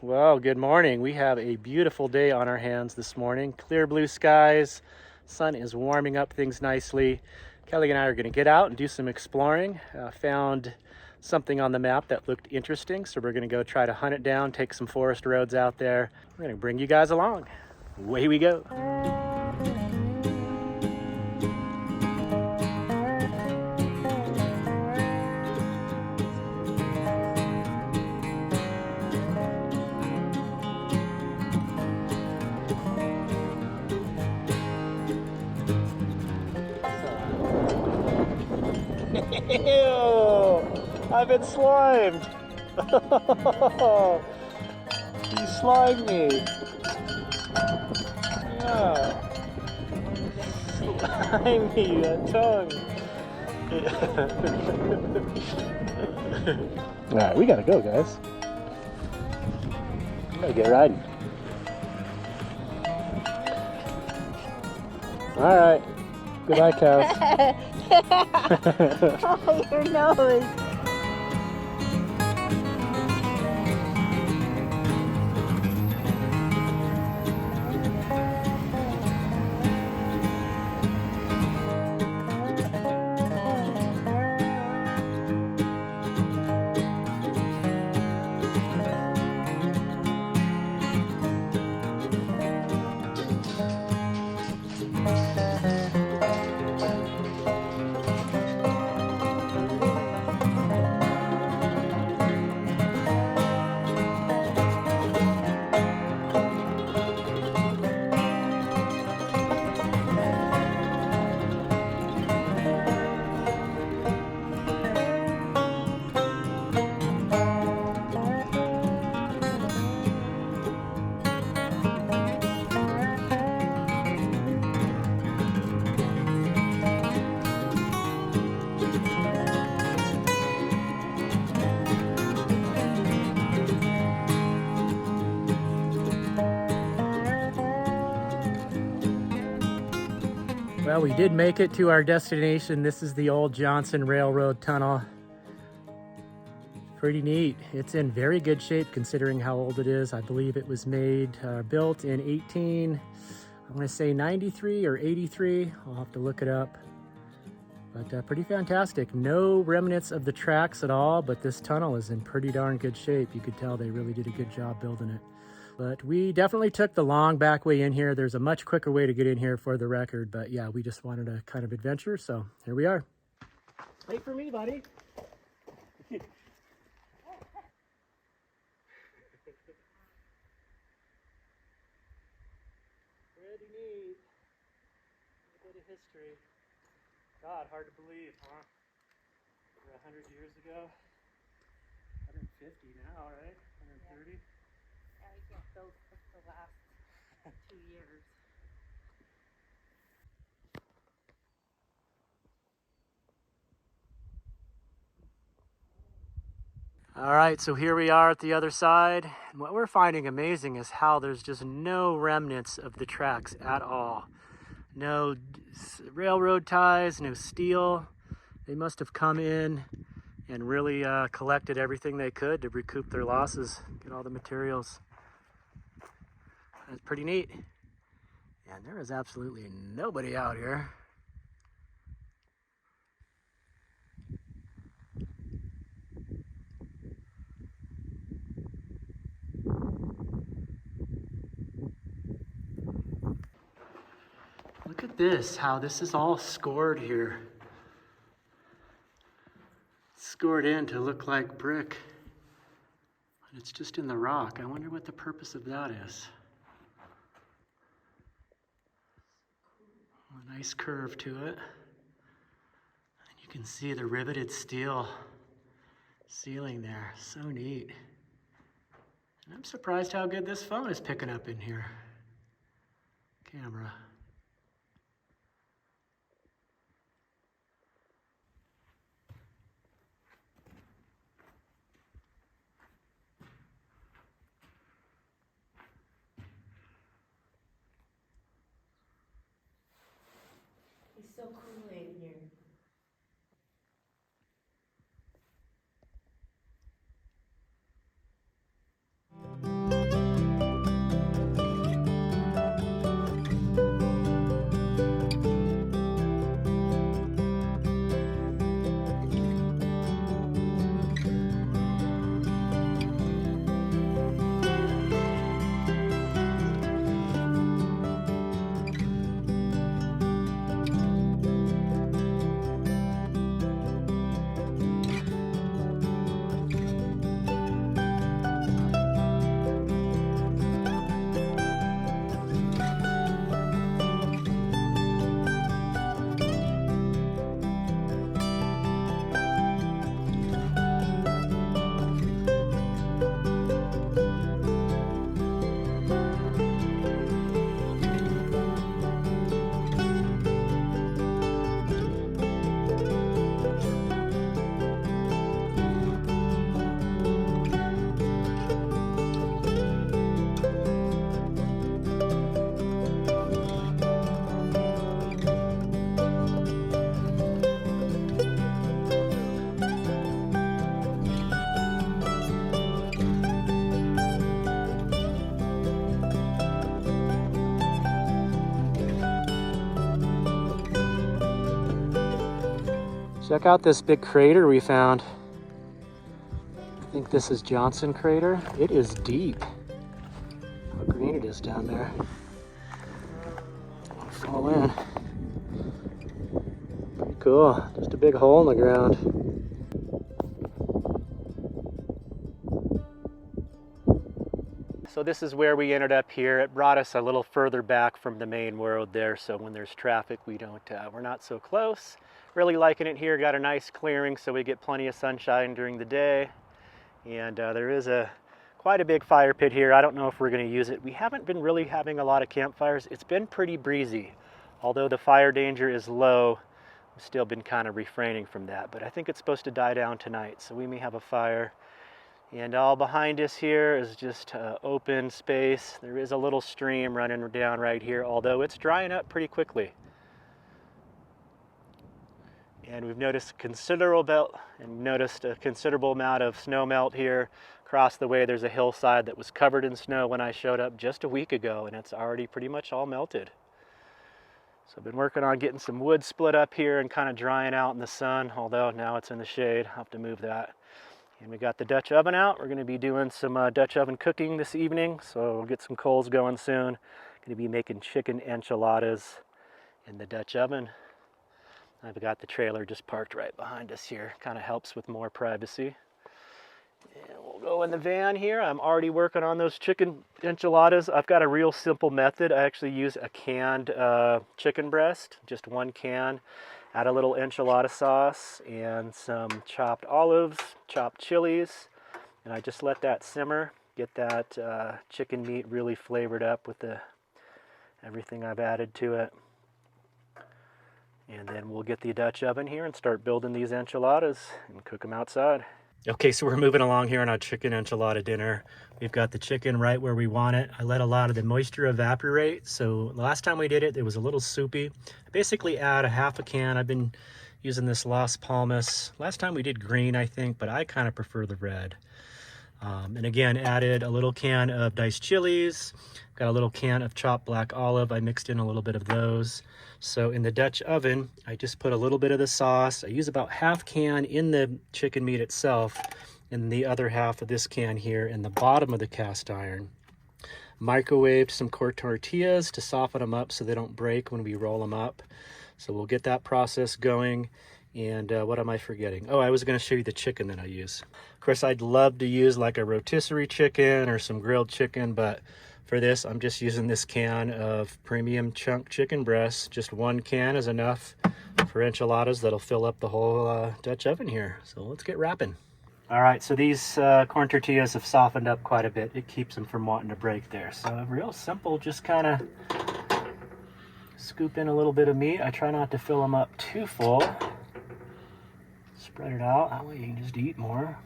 Well, good morning. We have a beautiful day on our hands this morning. Clear blue skies, sun is warming up things nicely. Kelly and I are going to get out and do some exploring. Found something on the map that looked interesting, so we're going to go try to hunt it down, take some forest roads out there. We're going to bring you guys along. Away we go. Ew! I've been slimed! You slimed me! Yeah! Slimy, that tongue! Alright, we gotta go, guys. We gotta get riding. Alright. Goodbye, cows. Oh, your nose. Well, we did make it to our destination. This is the old Johnson Railroad Tunnel. Pretty neat. It's in very good shape considering how old it is. I believe it was built in I want to say 93 or 83. I'll have to look it up. But pretty fantastic. No remnants of the tracks at all, but this tunnel is in pretty darn good shape. You could tell they really did a good job building it. But we definitely took the long back way in here. There's a much quicker way to get in here for the record. But yeah, we just wanted a kind of adventure. So here we are. Wait for me, buddy. Pretty neat. A bit of history. God, hard to believe, huh? Over 100 years ago. 150 now, right? 130? Yeah, we can't build for the last 2 years. All right, so here we are at the other side. And what we're finding amazing is how there's just no remnants of the tracks at all. No railroad ties, no steel. They must have come in and really collected everything they could to recoup their losses, get all the materials. That's pretty neat. And there is absolutely nobody out here. Look at this, how this is all scored here. Scored in to look like brick. And it's just in the rock. I wonder what the purpose of that is. A nice curve to it. And you can see the riveted steel ceiling there. So neat. And I'm surprised how good this phone is picking up in here. Camera. It's so cool in here. Check out this big crater we found. I think this is Johnson Crater. It is deep. How green it is down there. I'll fall in. Pretty cool. Just a big hole in the ground. So this is where we ended up here. It brought us a little further back from the main road there, so when there's traffic, we're not so close. Really liking it here. Got a nice clearing, so we get plenty of sunshine during the day. And there is quite a big fire pit here. I don't know if we're going to use it. We haven't been really having a lot of campfires. It's been pretty breezy. Although the fire danger is low, I've still been kind of refraining from that. But I think it's supposed to die down tonight, so we may have a fire. And all behind us here is just open space. There is a little stream running down right here, although it's drying up pretty quickly. And we've noticed a considerable amount of snow melt here. Across the way, there's a hillside that was covered in snow when I showed up just a week ago, and it's already pretty much all melted. So I've been working on getting some wood split up here and kind of drying out in the sun, although now it's in the shade. I'll have to move that. And we got the Dutch oven out. We're going to be doing some Dutch oven cooking this evening, so we'll get some coals going soon. Going to be making chicken enchiladas in the Dutch oven. I've got the trailer just parked right behind us here. Kind of helps with more privacy. And we'll go in the van here. I'm already working on those chicken enchiladas. I've got a real simple method. I actually use a canned chicken breast, just one can. Add a little enchilada sauce and some chopped olives, chopped chilies, and I just let that simmer, get that chicken meat really flavored up with everything I've added to it. And then we'll get the Dutch oven here and start building these enchiladas and cook them outside. Okay, so we're moving along here on our chicken enchilada dinner. We've got the chicken right where we want it. I let a lot of the moisture evaporate. So the last time we did it, it was a little soupy. I basically add a half a can. I've been using this Las Palmas. Last time we did green, I think, but I kind of prefer the red. And again, added a little can of diced chilies. Got a little can of chopped black olive. I mixed in a little bit of those. So in the Dutch oven, I just put a little bit of the sauce. I use about half can in the chicken meat itself, and the other half of this can here in the bottom of the cast iron. Microwaved some corn tortillas to soften them up so they don't break when we roll them up. So we'll get that process going. And what am I forgetting? Oh, I was going to show you the chicken that I use. Of course, I'd love to use like a rotisserie chicken or some grilled chicken, but for this, I'm just using this can of premium chunk chicken breast. Just one can is enough for enchiladas that'll fill up the whole Dutch oven here. So let's get wrapping. All right, so these corn tortillas have softened up quite a bit. It keeps them from wanting to break there. So real simple, just kind of scoop in a little bit of meat. I try not to fill them up too full. Spread it out, that way you can just eat more.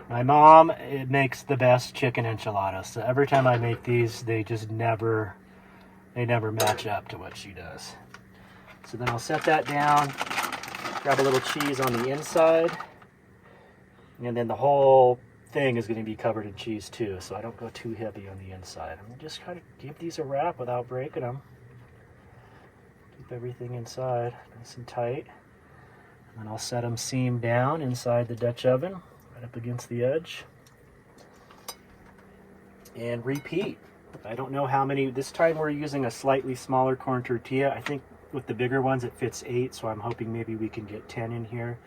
My mom, it makes the best chicken enchiladas. So every time I make these, they never match up to what she does. So then I'll set that down, grab a little cheese on the inside, and then the whole thing is going to be covered in cheese too, so I don't go too heavy on the inside. I'm just trying to give these a wrap without breaking them. Keep everything inside nice and tight. And I'll set them seam down inside the Dutch oven, right up against the edge. And repeat. I don't know how many, this time we're using a slightly smaller corn tortilla. I think with the bigger ones it fits 8, so I'm hoping maybe we can get 10 in here.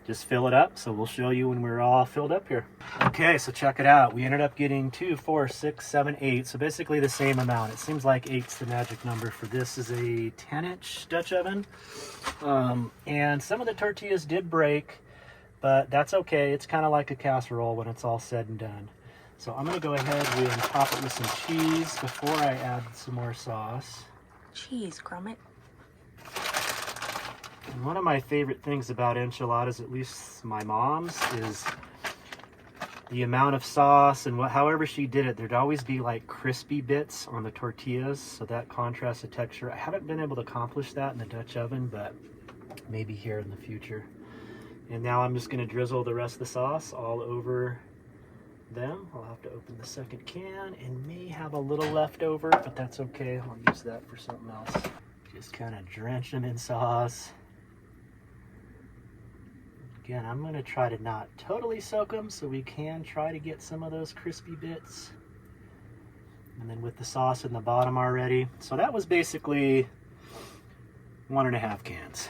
Just fill it up, so we'll show you when we're all filled up here. Okay, so check it out. We ended up getting 2, 4, 6, 7, 8, so basically the same amount. It seems like 8's the magic number for this. Is a 10-inch Dutch oven. And some of the tortillas did break, but that's okay. It's kind of like a casserole when it's all said and done. So I'm going to go ahead and top it with some cheese before I add some more sauce. Cheese, Gromit. And one of my favorite things about enchiladas, at least my mom's, is the amount of sauce and however she did it, there'd always be like crispy bits on the tortillas, so that contrasts the texture. I haven't been able to accomplish that in the Dutch oven, but maybe here in the future. And now I'm just going to drizzle the rest of the sauce all over them. I'll have to open the second can and may have a little left over, but that's okay. I'll use that for something else. Just kind of drench them in sauce. Again, I'm going to try to not totally soak them so we can try to get some of those crispy bits. And then with the sauce in the bottom already. So that was basically 1.5 cans.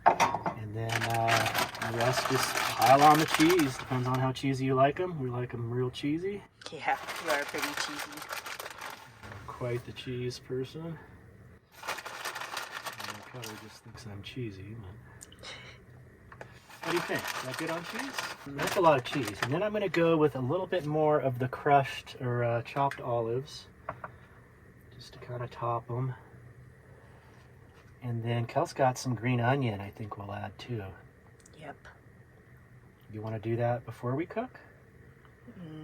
And then the rest just pile on the cheese. Depends on how cheesy you like them. We like them real cheesy. Yeah, you are pretty cheesy. I'm quite the cheese person. Probably just thinks I'm cheesy. But... What do you think? Is that good on cheese? That's a lot of cheese. And then I'm going to go with a little bit more of the crushed or chopped olives, just to kind of top them. And then Kel's got some green onion I think we'll add too. Yep. You want to do that before we cook?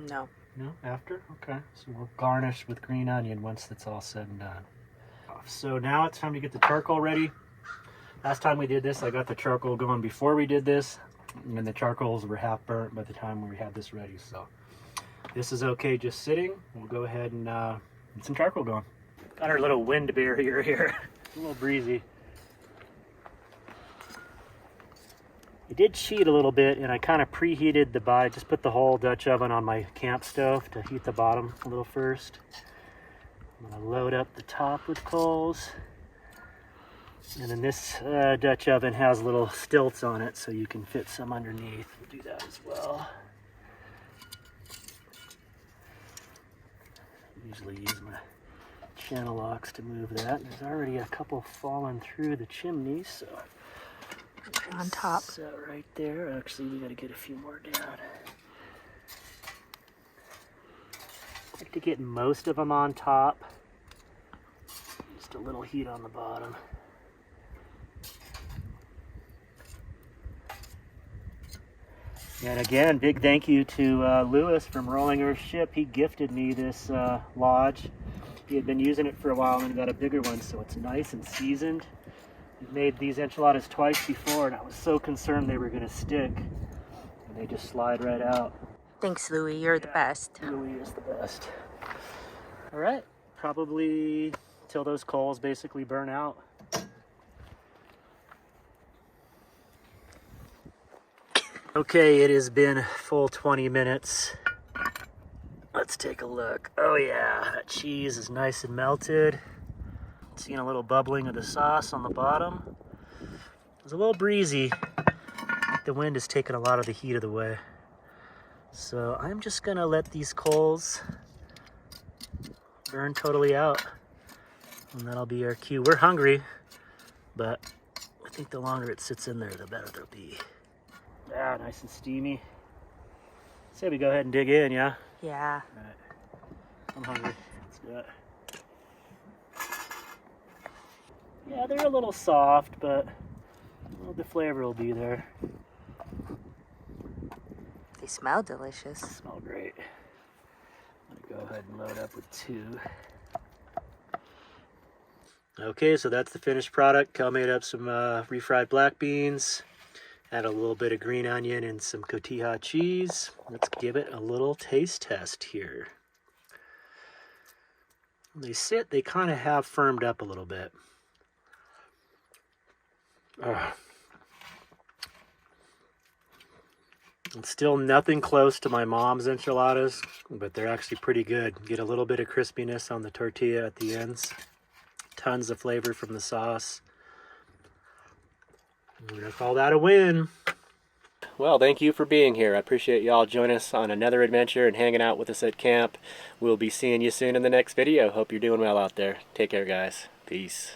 No. No? After? Okay. So we'll garnish with green onion once that's all said and done. So now it's time to get the charcoal ready. Last time we did this, I got the charcoal going before we did this, and the charcoals were half burnt by the time we had this ready. So this is okay just sitting. We'll go ahead and get some charcoal going. Got our little wind barrier here. A little breezy. It did cheat a little bit, and I kind of preheated the bottom. Just put the whole Dutch oven on my camp stove to heat the bottom a little first. I'm going to load up the top with coals. And then this Dutch oven has little stilts on it so you can fit some underneath. We'll do that as well. Usually use my channel locks to move that. There's already a couple falling through the chimney, so On top. So right there. Actually, we got to get a few more down. I like to get most of them on top. Just a little heat on the bottom. And again, big thank you to Lewis from Rolling Earth Ship. He gifted me this lodge. He had been using it for a while and got a bigger one, so it's nice and seasoned. We've made these enchiladas twice before, and I was so concerned they were going to stick. And they just slide right out. Thanks, Louie. You're the best. Louis is the best. All right, probably till those coals basically burn out. Okay, it has been a full 20 minutes. Let's take a look. Oh yeah, that cheese is nice and melted. Seeing a little bubbling of the sauce on the bottom. It's a little breezy. The wind has taken a lot of the heat of the way. So I'm just gonna let these coals burn totally out. And that'll be our cue. We're hungry, but I think the longer it sits in there, the better they'll be. Yeah, nice and steamy. Say we go ahead and dig in, yeah? Yeah. All right. I'm hungry. Let's do it. Yeah, they're a little soft, but the flavor will be there. They smell delicious. They smell great. I'm gonna go ahead and load up with 2. Okay, so that's the finished product. Cal made up some refried black beans. Add a little bit of green onion and some cotija cheese. Let's give it a little taste test here. When they sit, they kind of have firmed up a little bit. It's still nothing close to my mom's enchiladas, but they're actually pretty good. Get a little bit of crispiness on the tortilla at the ends. Tons of flavor from the sauce. I'm gonna call that a win. Well, thank you for being here. I appreciate y'all joining us on another adventure and hanging out with us at camp. We'll be seeing you soon in the next video. Hope you're doing well out there. Take care, guys. Peace.